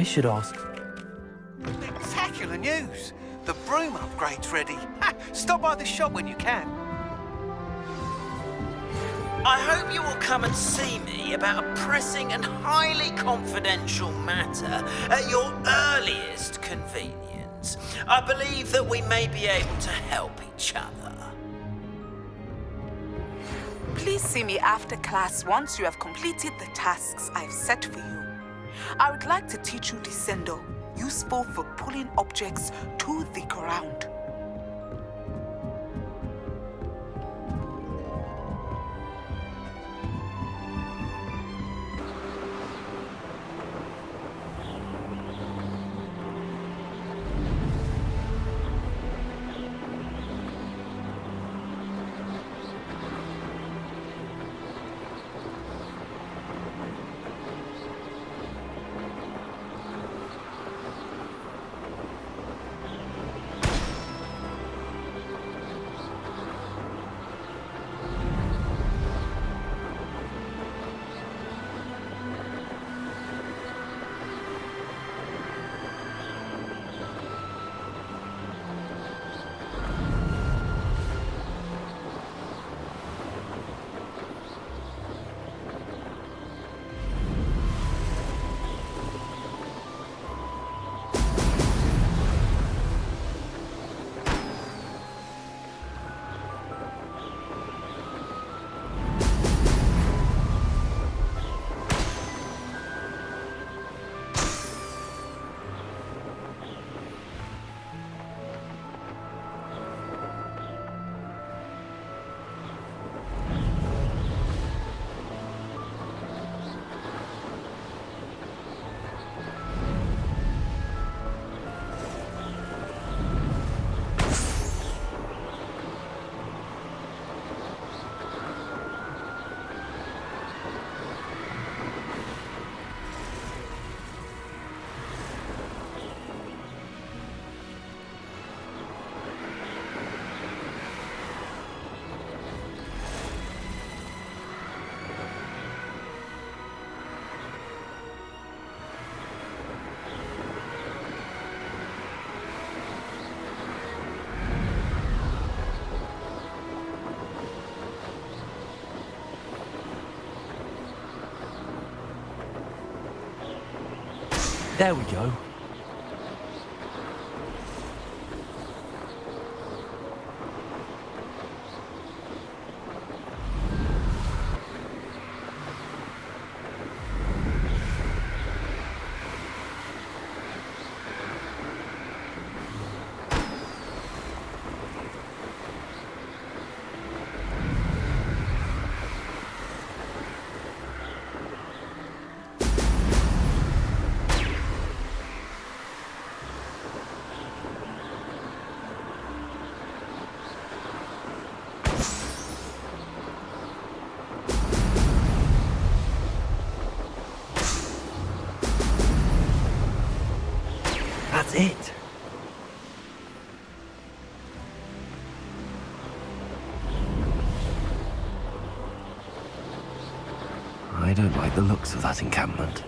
should ask. Spectacular news! The broom upgrade's ready. Ha! Stop by the shop when you can. I hope you will come and see me about a pressing and highly confidential matter at your earliest convenience. I believe that we may be able to help each other. Please see me after class once you have completed the tasks I've set for you. I would like to teach you Descendo, useful for pulling objects to the ground. There we go. That's it. I don't like the looks of that encampment.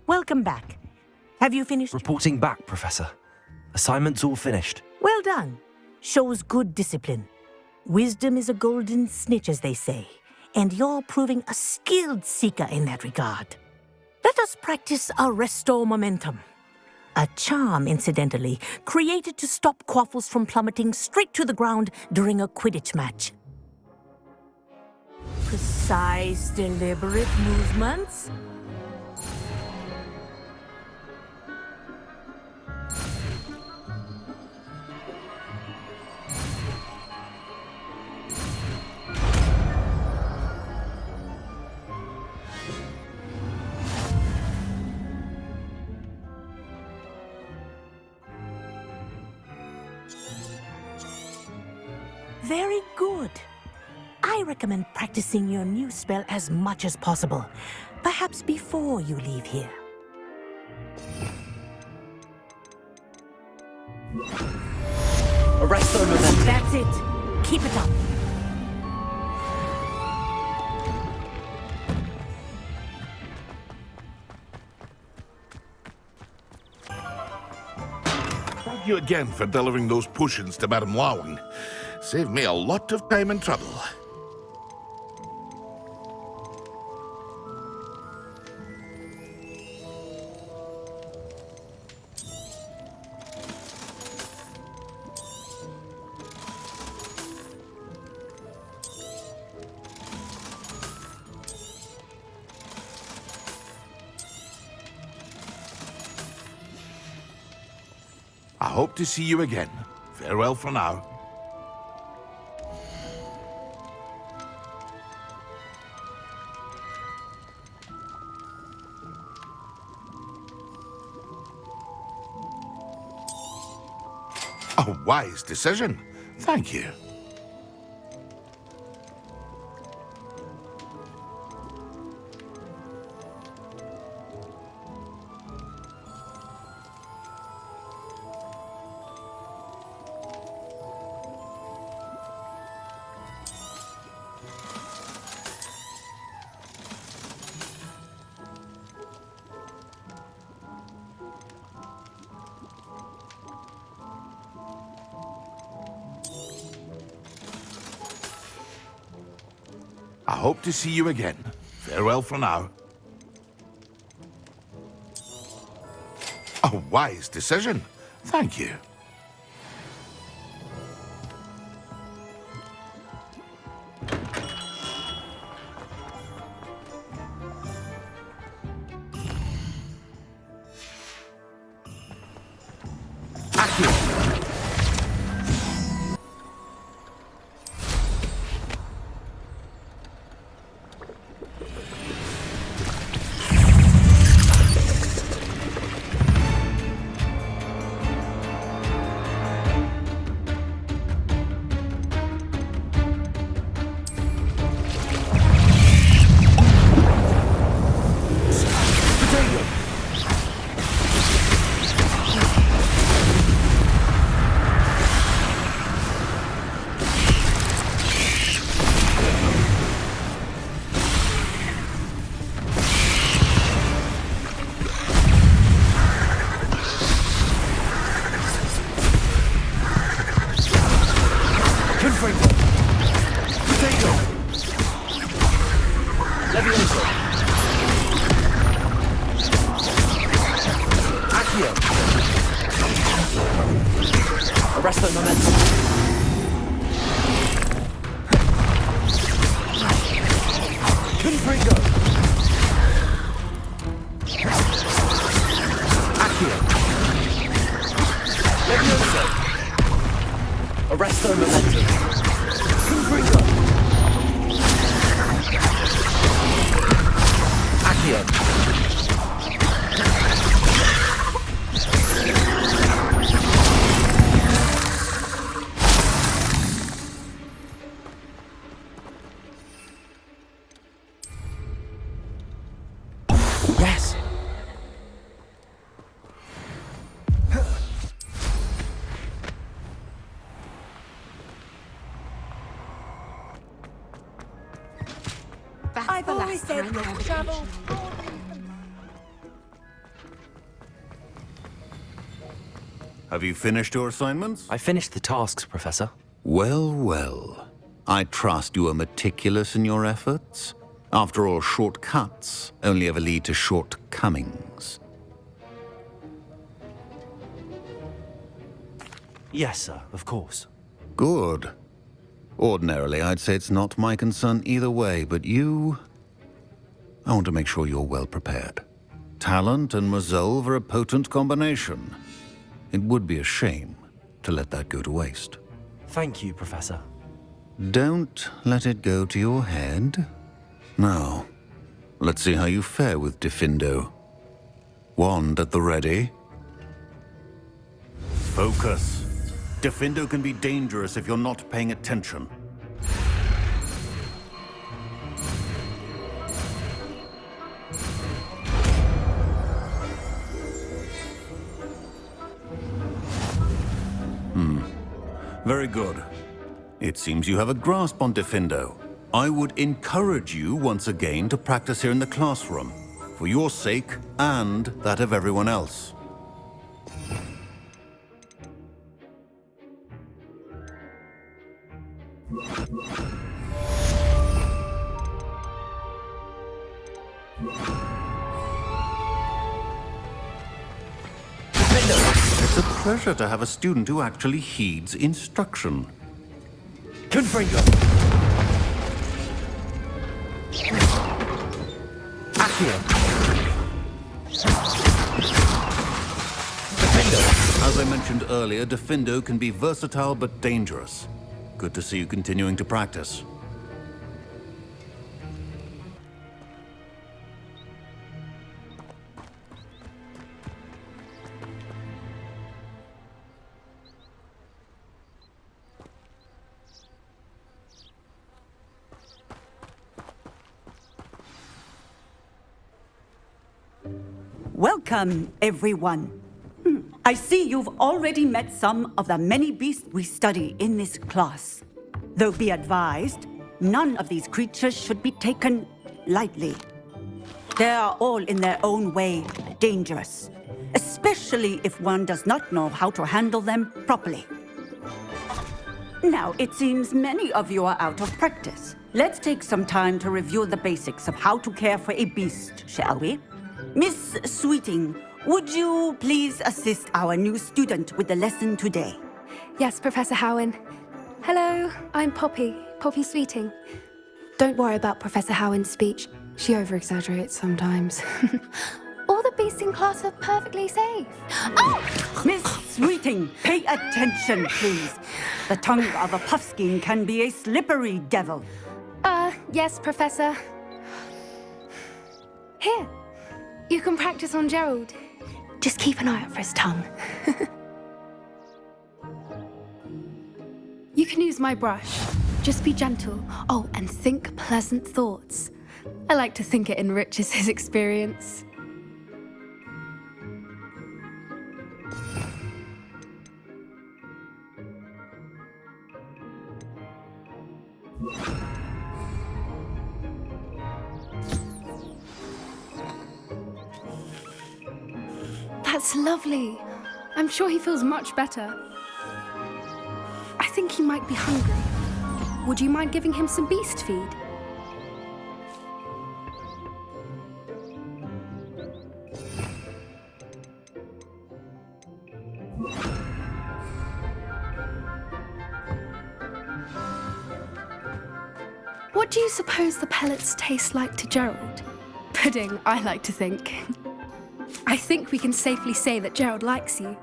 Welcome back. Have you finished? Reporting back, Professor. Assignment's all finished. Well done. Shows good discipline. Wisdom is a golden snitch, as they say, and you're proving a skilled seeker in that regard. Let us practice our restore momentum. A charm, incidentally, created to stop quaffles from plummeting straight to the ground during a Quidditch match. Precise, deliberate movements. Very good. I recommend practicing your new spell as much as possible, perhaps before you leave here. Arresto momentum. That's it. Keep it up. Thank you again for delivering those potions to Madame Lawing. Saved me a lot of time and trouble. I hope to see you again. Farewell for now. A wise decision. Thank you. I hope to see you again. Farewell for now. A wise decision. Thank you. Arresto momentum. Confringo. Accio. Levioso. Arresto momentum. Confringo. Accio. Yes. I've always said travel. Have you finished your assignments? I finished the tasks, Professor. Well, well. I trust you are meticulous in your efforts. After all, shortcuts only ever lead to shortcomings. Yes, sir, of course. Good. Ordinarily, I'd say it's not my concern either way, but you... I want to make sure you're well prepared. Talent and resolve are a potent combination. It would be a shame to let that go to waste. Thank you, Professor. Don't let it go to your head. Now, let's see how you fare with Diffindo. Wand at the ready. Focus. Diffindo can be dangerous if you're not paying attention. Very good. It seems you have a grasp on Diffindo. I would encourage you once again to practice here in the classroom, for your sake and that of everyone else. It's a pleasure to have a student who actually heeds instruction. Confringo! Accio! Diffindo! As I mentioned earlier, Diffindo can be versatile but dangerous. Good to see you continuing to practice. Welcome, everyone. I see you've already met some of the many beasts we study in this class. Though be advised, none of these creatures should be taken lightly. They are all in their own way dangerous, especially if one does not know how to handle them properly. Now, it seems many of you are out of practice. Let's take some time to review the basics of how to care for a beast, shall we? Miss Sweeting, would you please assist our new student with the lesson today? Yes, Professor Howen. Hello, I'm Poppy Sweeting. Don't worry about Professor Howen's speech. She over-exaggerates sometimes. All the beasts in class are perfectly safe. Oh! Miss Sweeting, pay attention, please. The tongue of a puffskein can be a slippery devil. Yes, Professor. Here, you can practice on Gerald. Just keep an eye out for his tongue. You can use my brush. Just be gentle. Oh, and think pleasant thoughts. I like to think it enriches his experience. That's lovely. I'm sure he feels much better. I think he might be hungry. Would you mind giving him some beast feed? What do you suppose the pellets taste like to Gerald? Pudding, I like to think. I think we can safely say that Gerald likes you.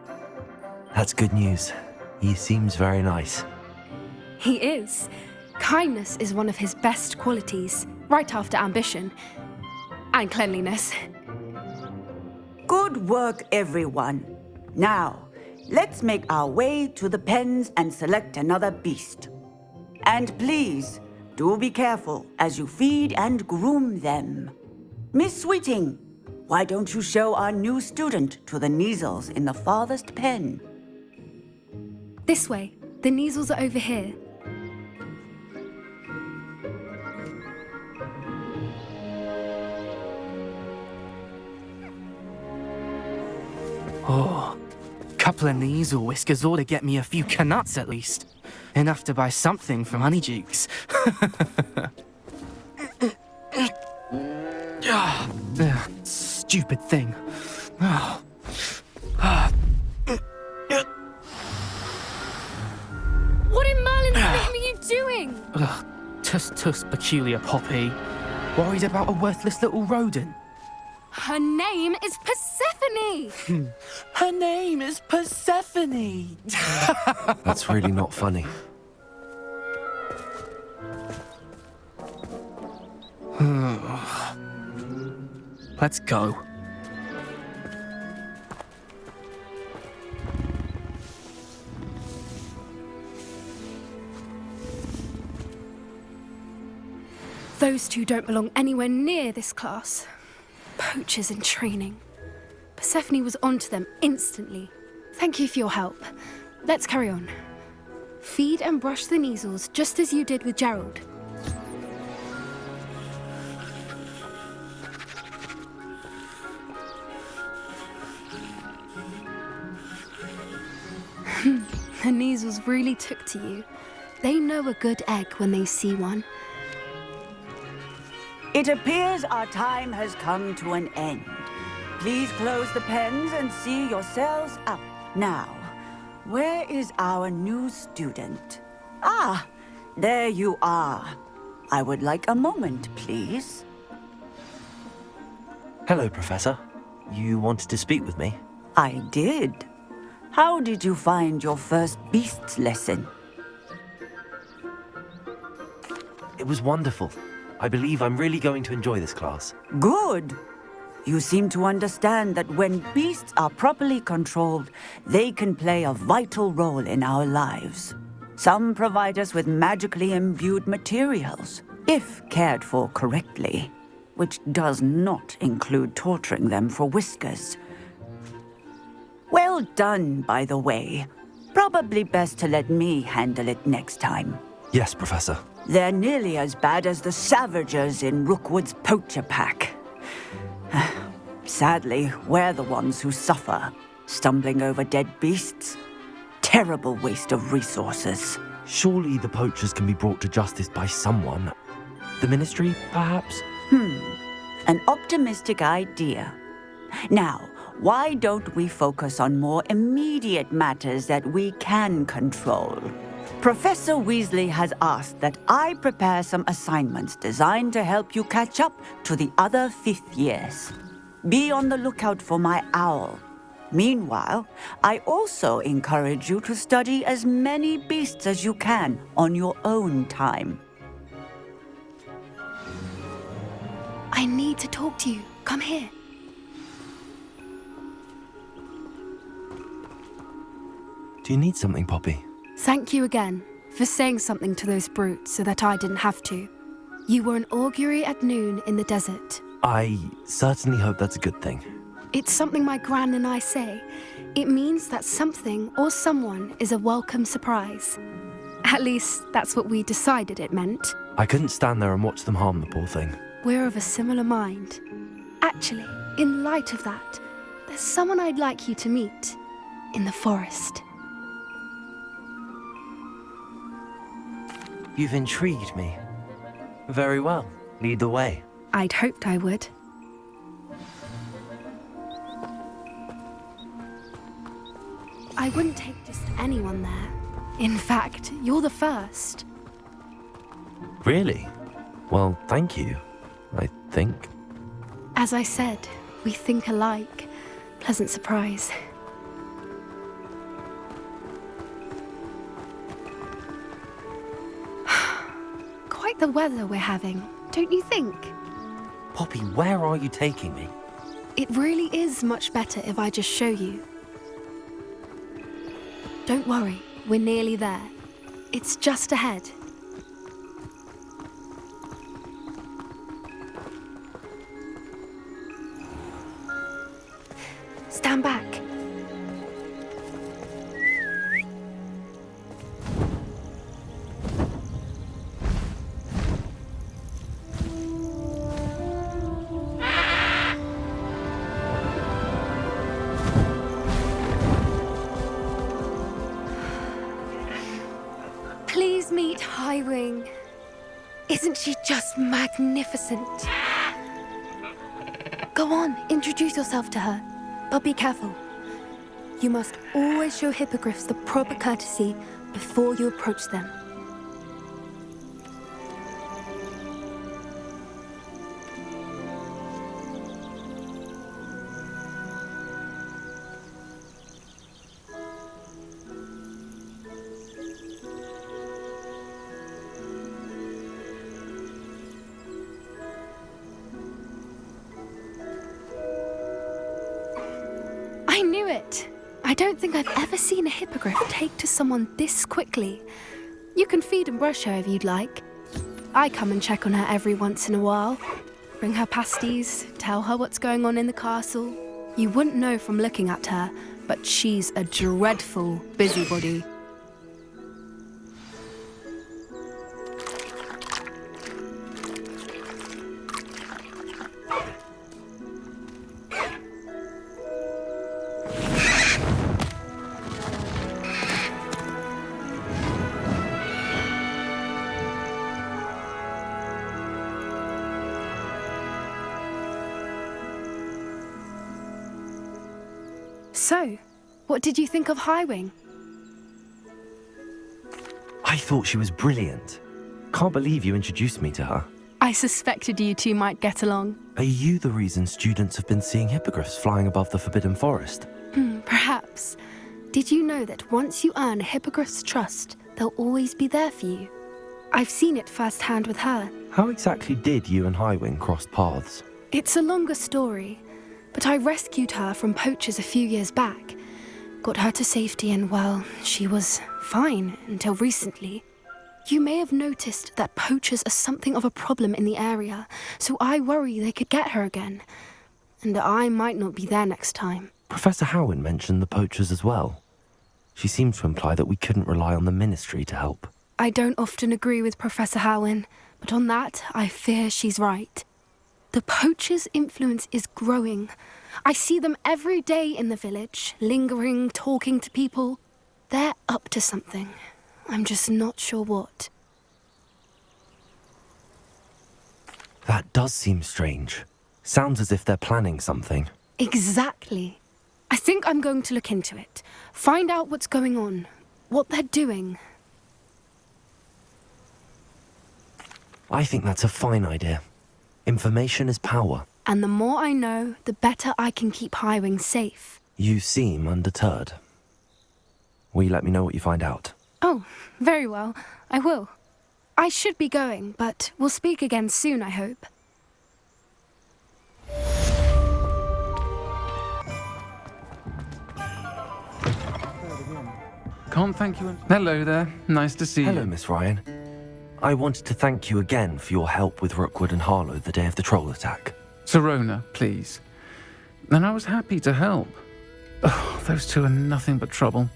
That's good news. He seems very nice. He is. Kindness is one of his best qualities, right after ambition. And cleanliness. Good work, everyone. Now, let's make our way to the pens and select another beast. And please, do be careful as you feed and groom them. Miss Sweeting, why don't you show our new student to the Neasels in the farthest pen? This way. The Neasels are over here. Oh, couple of Neasel whiskers ought to get me a few canuts at least. Enough to buy something from Honeydukes. Stupid thing. What in Merlin's name are you doing? Tuss, peculiar Poppy. Worried about a worthless little rodent. Her name is Persephone! Her name is Persephone! That's really not funny. Let's go. Those two don't belong anywhere near this class. Poachers in training. Persephone was onto them instantly. Thank you for your help. Let's carry on. Feed and brush the measles just as you did with Gerald. The measles really took to you. They know a good egg when they see one. It appears our time has come to an end. Please close the pens and see yourselves out. Now, where is our new student? Ah, there you are. I would like a moment, please. Hello, Professor. You wanted to speak with me? I did. How did you find your first beasts lesson? It was wonderful. I believe I'm really going to enjoy this class. Good. You seem to understand that when beasts are properly controlled, they can play a vital role in our lives. Some provide us with magically imbued materials, if cared for correctly, which does not include torturing them for whiskers. Well done, by the way. Probably best to let me handle it next time. Yes, Professor. They're nearly as bad as the Savagers in Rookwood's poacher pack. Sadly, we're the ones who suffer, stumbling over dead beasts. Terrible waste of resources. Surely the poachers can be brought to justice by someone. The Ministry, perhaps? An optimistic idea. Now, why don't we focus on more immediate matters that we can control? Professor Weasley has asked that I prepare some assignments designed to help you catch up to the other fifth years. Be on the lookout for my owl. Meanwhile, I also encourage you to study as many beasts as you can on your own time. I need to talk to you. Come here. Do you need something, Poppy? Thank you again for saying something to those brutes so that I didn't have to. You were an augury at noon in the desert. I certainly hope that's a good thing. It's something my gran and I say. It means that something or someone is a welcome surprise. At least, that's what we decided it meant. I couldn't stand there and watch them harm the poor thing. We're of a similar mind. Actually, in light of that, there's someone I'd like you to meet in the forest. You've intrigued me. Very well. Lead the way. I'd hoped I would. I wouldn't take just anyone there. In fact, you're the first. Really? Well, thank you, I think. As I said, we think alike. Pleasant surprise. Quite the weather we're having, don't you think? Poppy, where are you taking me? It really is much better if I just show you. Don't worry, we're nearly there. It's just ahead. Stand back. Please meet Highwing. Isn't she just magnificent? Go on, introduce yourself to her. But be careful. You must always show hippogriffs the proper courtesy before you approach them. I knew it! I don't think I've ever seen a hippogriff take to someone this quickly. You can feed and brush her if you'd like. I come and check on her every once in a while. Bring her pasties, tell her what's going on in the castle. You wouldn't know from looking at her, but she's a dreadful busybody. So, what did you think of Highwing? I thought she was brilliant. Can't believe you introduced me to her. I suspected you two might get along. Are you the reason students have been seeing hippogriffs flying above the Forbidden Forest? Perhaps. Did you know that once you earn a hippogriff's trust, they'll always be there for you? I've seen it firsthand with her. How exactly did you and Highwing cross paths? It's a longer story, but I rescued her from poachers a few years back. Got her to safety and, well, she was fine until recently. You may have noticed that poachers are something of a problem in the area, so I worry they could get her again. And I might not be there next time. Professor Howin mentioned the poachers as well. She seemed to imply that we couldn't rely on the Ministry to help. I don't often agree with Professor Howin, but on that, I fear she's right. The poachers' influence is growing. I see them every day in the village, lingering, talking to people. They're up to something. I'm just not sure what. That does seem strange. Sounds as if they're planning something. Exactly. I think I'm going to look into it. Find out what's going on, what they're doing. I think that's a fine idea. Information is power. And the more I know, the better I can keep Highwing safe. You seem undeterred. Will you let me know what you find out? Oh, very well. I will. I should be going, but we'll speak again soon, I hope. Can't thank you. Hello there. Nice to see you. Hello, Miss Ryan. I wanted to thank you again for your help with Rookwood and Harlow the day of the troll attack. Sirona, please. And I was happy to help. Oh, those two are nothing but trouble.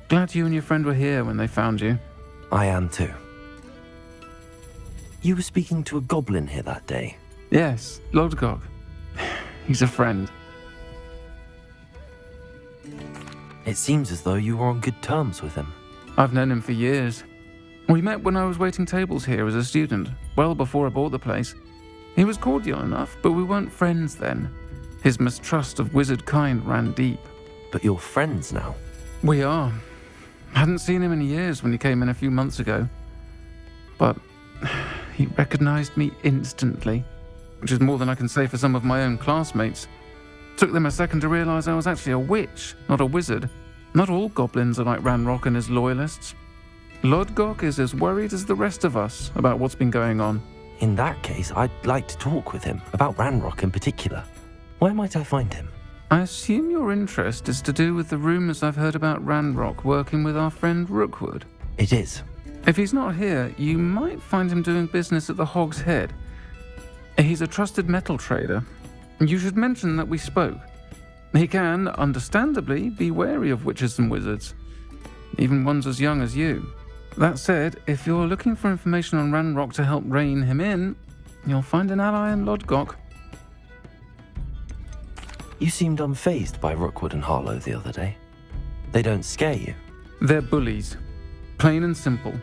Glad you and your friend were here when they found you. I am too. You were speaking to a goblin here that day? Yes, Lodgok. He's a friend. It seems as though you were on good terms with him. I've known him for years. We met when I was waiting tables here as a student, well before I bought the place. He was cordial enough, but we weren't friends then. His mistrust of wizard kind ran deep. But you're friends now? We are. Hadn't seen him in years when he came in a few months ago. But he recognized me instantly, which is more than I can say for some of my own classmates. Took them a second to realize I was actually a witch, not a wizard. Not all goblins are like Ranrock and his loyalists. Lodgok is as worried as the rest of us about what's been going on. In that case, I'd like to talk with him, about Ranrock in particular. Where might I find him? I assume your interest is to do with the rumors I've heard about Ranrock working with our friend Rookwood. It is. If he's not here, you might find him doing business at the Hog's Head. He's a trusted metal trader. You should mention that we spoke. He can, understandably, be wary of witches and wizards, even ones as young as you. That said, if you're looking for information on Ranrock to help rein him in, you'll find an ally in Lodgok. You seemed unfazed by Rookwood and Harlow the other day. They don't scare you? They're bullies. Plain and simple.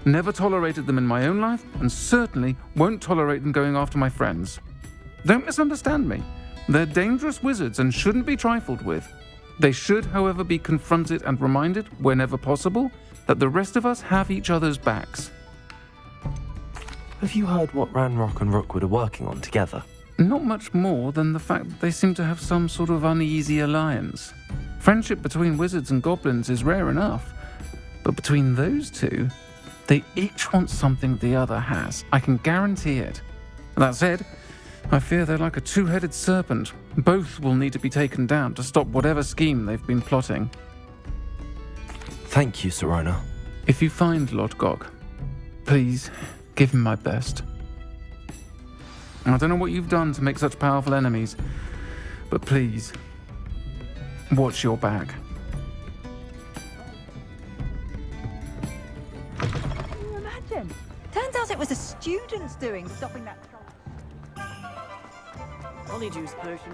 Never tolerated them in my own life, and certainly won't tolerate them going after my friends. Don't misunderstand me. They're dangerous wizards and shouldn't be trifled with. They should, however, be confronted and reminded, whenever possible, that the rest of us have each other's backs. Have you heard what Ranrock and Rookwood are working on together? Not much more than the fact that they seem to have some sort of uneasy alliance. Friendship between wizards and goblins is rare enough, but between those two, they each want something the other has. I can guarantee it. That said, I fear they're like a two-headed serpent. Both will need to be taken down to stop whatever scheme they've been plotting. Thank you, Sirona. If you find Lodgok, please give him my best. I don't know what you've done to make such powerful enemies, but please, watch your back. Can you imagine? Turns out it was the students doing, stopping that troll. Honeydew potion.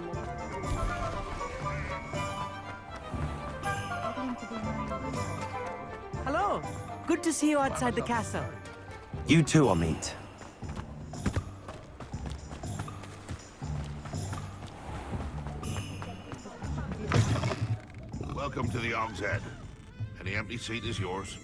Hello. Good to see you outside the castle. You too, Amit. Welcome to the Og's Head. Any empty seat is yours.